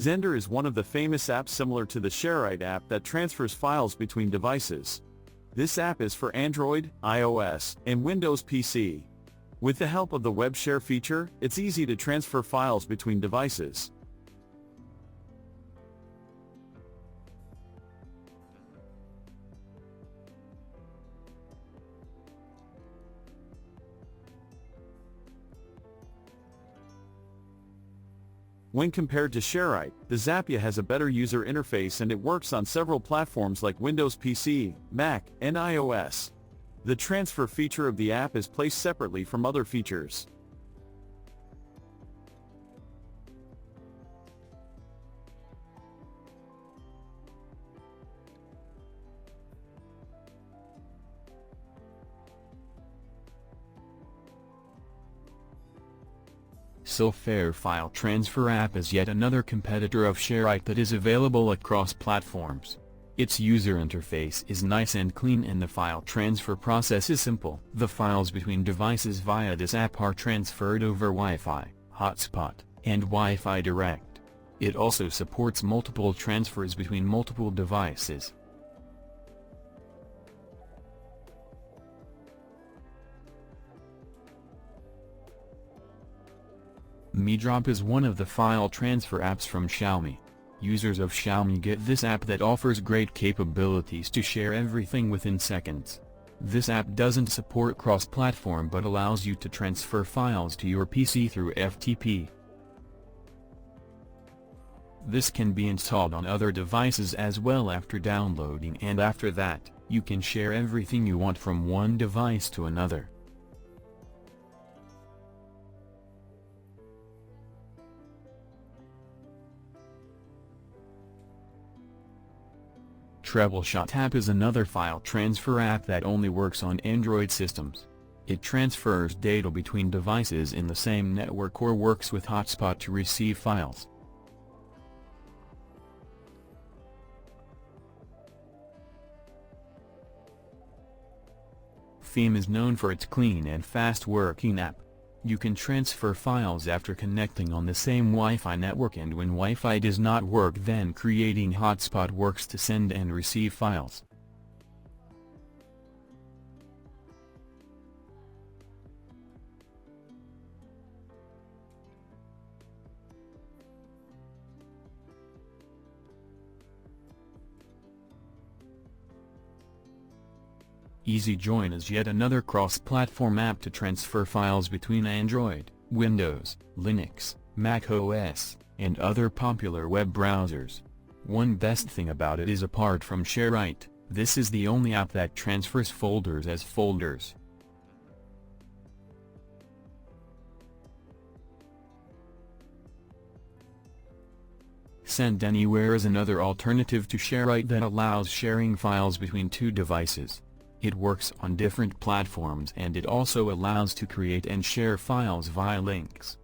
Xender is one of the famous apps similar to the SHAREit app that transfers files between devices. This app is for Android, iOS, and Windows PC. With the help of the Web Share feature, it's easy to transfer files between devices. When compared to SHAREit, the Zapya has a better user interface and it works on several platforms like Windows PC, Mac, and iOS. The transfer feature of the app is placed separately from other features. SilFer file transfer app is yet another competitor of SHAREit that is available across platforms. Its user interface is nice and clean and the file transfer process is simple. The files between devices via this app are transferred over Wi-Fi, hotspot, and Wi-Fi direct. It also supports multiple transfers between multiple devices. MiDrop is one of the file transfer apps from Xiaomi. Users of Xiaomi get this app that offers great capabilities to share everything within seconds. This app doesn't support cross-platform but allows you to transfer files to your PC through FTP. This can be installed on other devices as well after downloading, and after that, you can share everything you want from one device to another. Treble Shot app is another file transfer app that only works on Android systems. It transfers data between devices in the same network or works with hotspot to receive files. Feem is known for its clean and fast working app. You can transfer files after connecting on the same Wi-Fi network, and when Wi-Fi does not work, then creating hotspot works to send and receive files. EasyJoin is yet another cross-platform app to transfer files between Android, Windows, Linux, Mac OS, and other popular web browsers. One best thing about it is, apart from SHAREit, this is the only app that transfers folders as folders. Send Anywhere is another alternative to SHAREit that allows sharing files between two devices. It works on different platforms and it also allows to create and share files via links.